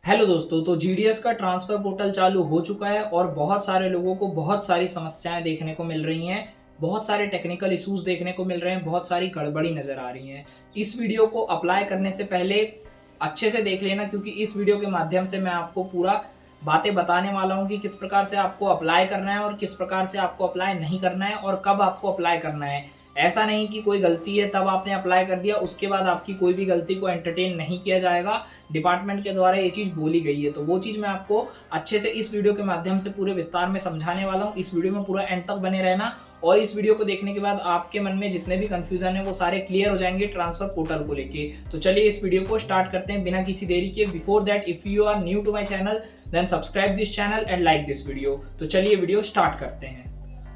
Hello दोस्तों, तो GDS का ट्रांसफ़र पोर्टल चालू हो चुका है और बहुत सारे लोगों को बहुत सारी समस्याएँ देखने को मिल रही हैं। बहुत सारे टेक्निकल इश्यूज़ देखने को मिल रहे हैं, बहुत सारी गड़बड़ी नज़र आ रही हैं। इस वीडियो को अप्लाई करने से पहले अच्छे से देख लेना, क्योंकि इस वीडियो के माध्यम से मैं आपको पूरा बातें बताने वाला हूँ कि किस प्रकार से आपको अप्लाई करना है और किस प्रकार से आपको अप्लाई नहीं करना है और कब आपको अप्लाई करना है। ऐसा नहीं कि कोई गलती है तब आपने अप्लाई कर दिया, उसके बाद आपकी कोई भी गलती को एंटरटेन नहीं किया जाएगा। डिपार्टमेंट के द्वारा ये चीज़ बोली गई है, तो वो चीज़ मैं आपको अच्छे से इस वीडियो के माध्यम से पूरे विस्तार में समझाने वाला हूँ। इस वीडियो में पूरा एंड तक बने रहना और इस वीडियो को देखने के बाद आपके मन में जितने भी कन्फ्यूज़न है वो सारे क्लियर हो जाएंगे ट्रांसफ़र पोर्टल को लेके। तो चलिए इस वीडियो को स्टार्ट करते हैं बिना किसी देरी के। Before that, if you are new to my channel then subscribe this channel and like this video. तो चलिए वीडियो स्टार्ट करते हैं।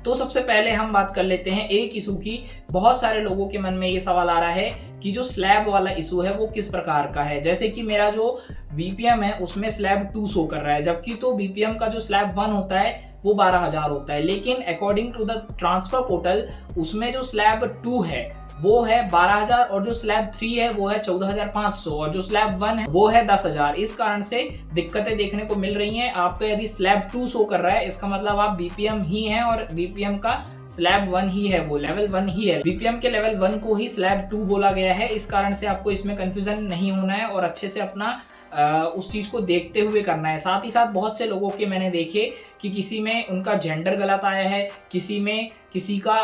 तो सबसे पहले हम बात कर लेते हैं एक इशू की। बहुत सारे लोगों के मन में ये सवाल आ रहा है कि जो स्लैब वाला इशू है वो किस प्रकार का है। जैसे कि मेरा जो बीपीएम है उसमें स्लैब 2 शो कर रहा है, जबकि तो बीपीएम का जो स्लैब 1 होता है वो 12,000 होता है, लेकिन according to the transfer portal उसमें जो स्लैब 2 है वो है 12,000 और जो स्लैब 3 है वो है 14,500 और जो स्लैब 1 है वो है 10,000। इस कारण से दिक्कतें देखने को मिल रही हैं। आपका यदि स्लैब 2 शो कर रहा है, इसका मतलब आप बीपीएम ही हैं और बीपीएम का स्लैब 1 ही है, वो लेवल 1 ही है। बीपीएम के लेवल 1 को ही स्लैब 2 बोला गया है। इस कारण से आपको इसमें कंफ्यूजन नहीं होना है और अच्छे से अपना उस चीज़ को देखते हुए करना है। साथ ही साथ बहुत से लोगों के मैंने देखे कि किसी में उनका जेंडर गलत आया है, किसी में किसी का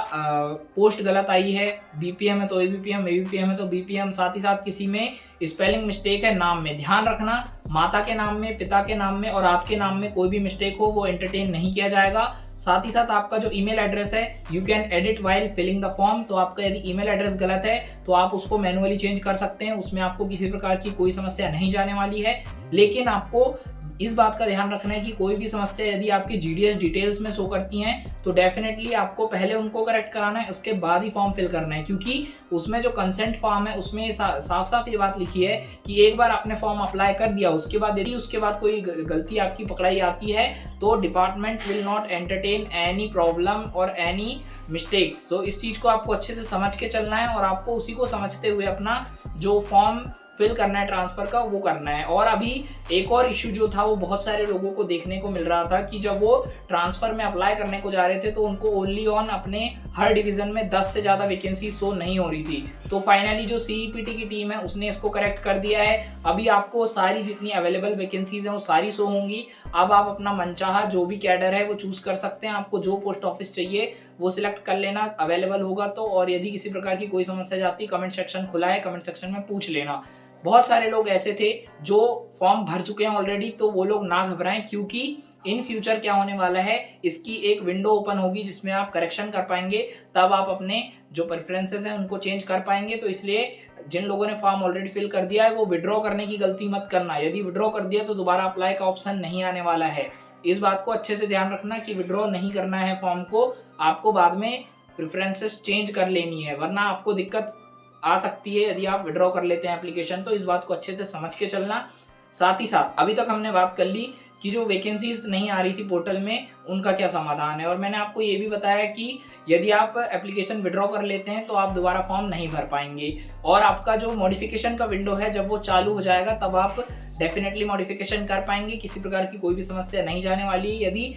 पोस्ट गलत आई है। बीपीएम है तो एबीपीएम, एबीपीएम है तो बीपीएम। साथ ही साथ किसी में स्पेलिंग मिस्टेक है नाम में। ध्यान रखना, माता के नाम में, पिता के नाम में और आपके नाम में कोई भी मिस्टेक हो वो एंटरटेन नहीं किया जाएगा। साथ ही साथ आपका जो ईमेल एड्रेस है, you can edit while filling the form. तो आपका यदि ईमेल एड्रेस गलत है तो आप उसको मैनुअली चेंज कर सकते हैं, उसमें आपको किसी प्रकार की कोई समस्या नहीं जाने वाली है। लेकिन आपको इस बात का ध्यान रखना है कि कोई भी समस्या यदि आपकी जीडीएस डिटेल्स में शो करती हैं तो डेफिनेटली आपको पहले उनको करेक्ट कराना है, उसके बाद ही फॉर्म फिल करना है। क्योंकि उसमें जो कंसेंट फॉर्म है उसमें साफ साफ ये बात लिखी है कि एक बार आपने फॉर्म अप्लाई कर दिया, उसके बाद यदि उसके बाद कोई गलती आपकी पकड़ाई आती है तो department will not entertain any problem और एनी मिस्टेक्स। तो इस चीज़ को आपको अच्छे से समझ के चलना है और आपको उसी को समझते हुए अपना जो फॉर्म फिल करना है ट्रांसफ़र का वो करना है। और अभी एक और इश्यू जो था वो बहुत सारे लोगों को देखने को मिल रहा था कि जब वो ट्रांसफ़र में अप्लाई करने को जा रहे थे तो उनको ओनली ऑन अपने हर डिवीज़न में 10 से ज़्यादा वैकेंसी शो नहीं हो रही थी। तो फाइनली जो सीईपीटी की टीम है उसने इसको करेक्ट कर दिया है। अभी आपको सारी जितनी अवेलेबल वैकेंसीज़ हैं वो सारी शो होंगी। अब आप अपना मनचाहा जो भी कैडर है वो चूज़ कर सकते हैं। आपको जो पोस्ट ऑफिस चाहिए वो सिलेक्ट कर लेना, अवेलेबल होगा तो। और यदि किसी प्रकार की कोई समस्या जाती, कमेंट सेक्शन खुला है, कमेंट सेक्शन में पूछ लेना। बहुत सारे लोग ऐसे थे जो फॉर्म भर चुके हैं ऑलरेडी, तो वो लोग ना घबराएं, क्योंकि इन फ्यूचर क्या होने वाला है, इसकी एक विंडो ओपन होगी जिसमें आप करेक्शन कर पाएंगे। तब आप अपने जो प्रेफरेंसेस हैं उनको चेंज कर पाएंगे। तो इसलिए जिन लोगों ने फॉर्म ऑलरेडी फिल कर दिया है वो विड्रॉ करने की गलती मत करना। यदि विड्रॉ कर दिया तो दोबारा अप्लाई का ऑप्शन नहीं आने वाला है। इस बात को अच्छे से ध्यान रखना कि विड्रॉ नहीं करना है फॉर्म को, आपको बाद में प्रेफरेंसेस चेंज कर लेनी है, वरना आपको दिक्कत आ सकती है यदि आप विड्रॉ कर लेते हैं एप्लीकेशन। तो इस बात को अच्छे से समझ के चलना। साथ ही साथ अभी तक हमने बात कर ली कि जो वैकेंसीज नहीं आ रही थी पोर्टल में उनका क्या समाधान है, और मैंने आपको ये भी बताया कि यदि आप एप्लीकेशन विड्रॉ कर लेते हैं तो आप दोबारा फॉर्म नहीं भर पाएंगे। और आपका जो मॉडिफिकेशन का विंडो है जब वो चालू हो जाएगा तब आप डेफिनेटली मॉडिफिकेशन कर पाएंगे। किसी प्रकार की कोई भी समस्या नहीं जाने वाली है। यदि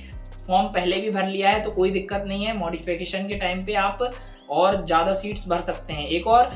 फॉर्म पहले भी भर लिया है तो कोई दिक्कत नहीं है, मॉडिफिकेशन के टाइम पे आप और ज़्यादा सीट्स भर सकते हैं। एक और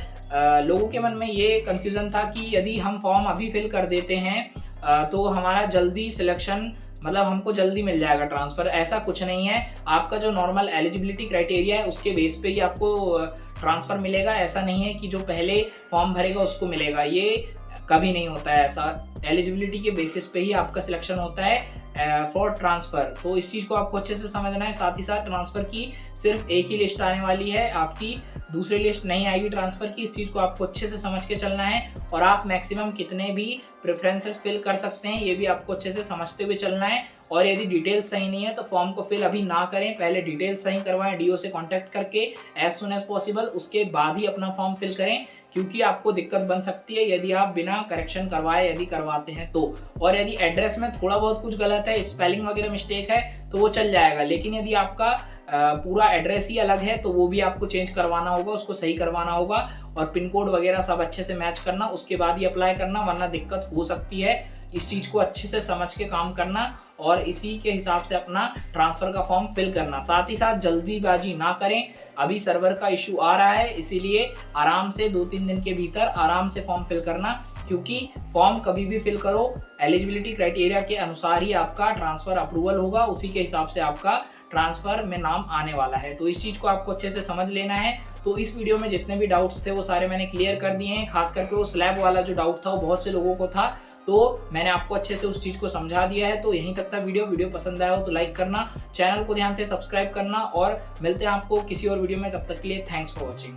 लोगों के मन में ये कन्फ्यूज़न था कि यदि हम फॉर्म अभी फिल कर देते हैं तो हमारा जल्दी सिलेक्शन, मतलब हमको जल्दी मिल जाएगा ट्रांसफ़र। ऐसा कुछ नहीं है। आपका जो नॉर्मल एलिजिबिलिटी क्राइटेरिया है उसके बेस पे ही आपको ट्रांसफ़र मिलेगा। ऐसा नहीं है कि जो पहले फॉर्म भरेगा उसको मिलेगा, ये कभी नहीं होता है ऐसा। एलिजिबिलिटी के बेसिस पे ही आपका सिलेक्शन होता है फॉर ट्रांसफ़र। तो इस चीज़ को आपको अच्छे से समझना है। साथ ही साथ ट्रांसफ़र की सिर्फ एक ही लिस्ट आने वाली है, आपकी दूसरी लिस्ट नहीं आएगी ट्रांसफ़र की। इस चीज़ को आपको अच्छे से समझ के चलना है। और आप मैक्सिमम कितने भी प्रेफरेंसेस फिल कर सकते हैं ये भी आपको अच्छे से समझते हुए चलना है। और यदि डिटेल्स सही नहीं है तो फॉर्म को फिल अभी ना करें, पहले डिटेल्स सही करवाएं डीओ से कॉन्टैक्ट करके एज सुन एज पॉसिबल, उसके बाद ही अपना फॉर्म फिल करें। क्योंकि आपको दिक्कत बन सकती है यदि आप बिना करेक्शन करवाए यदि करवाते हैं तो। और यदि एड्रेस में थोड़ा बहुत कुछ गलत है, स्पेलिंग वगैरह मिस्टेक है तो वो चल जाएगा, लेकिन यदि आपका पूरा एड्रेस ही अलग है तो वो भी आपको चेंज करवाना होगा, उसको सही करवाना होगा। और पिन कोड वगैरह सब अच्छे से मैच करना, उसके बाद ही अप्लाई करना, वरना दिक्कत हो सकती है। इस चीज़ को अच्छे से समझ के काम करना और इसी के हिसाब से अपना ट्रांसफ़र का फॉर्म फिल करना। साथ ही साथ जल्दीबाजी ना करें, अभी सर्वर का इश्यू आ रहा है, इसीलिए आराम से 2-3 दिन के भीतर आराम से फॉर्म फिल करना, क्योंकि फॉर्म कभी भी फिल करो एलिजिबिलिटी क्राइटेरिया के अनुसार ही आपका ट्रांसफ़र अप्रूवल होगा, उसी के हिसाब से आपका ट्रांसफ़र में नाम आने वाला है। तो इस चीज़ को आपको अच्छे से समझ लेना है। तो इस वीडियो में जितने भी डाउट्स थे वो सारे मैंने क्लियर कर दिए हैं, खास करके वो स्लैब वाला जो डाउट था वो बहुत से लोगों को था, तो मैंने आपको अच्छे से उस चीज़ को समझा दिया है। तो यहीं तक था वीडियो पसंद आया हो तो लाइक करना, चैनल को ध्यान से सब्सक्राइब करना और मिलते हैं आपको किसी और वीडियो में। तब तक के लिए थैंक्स फॉर वॉचिंग।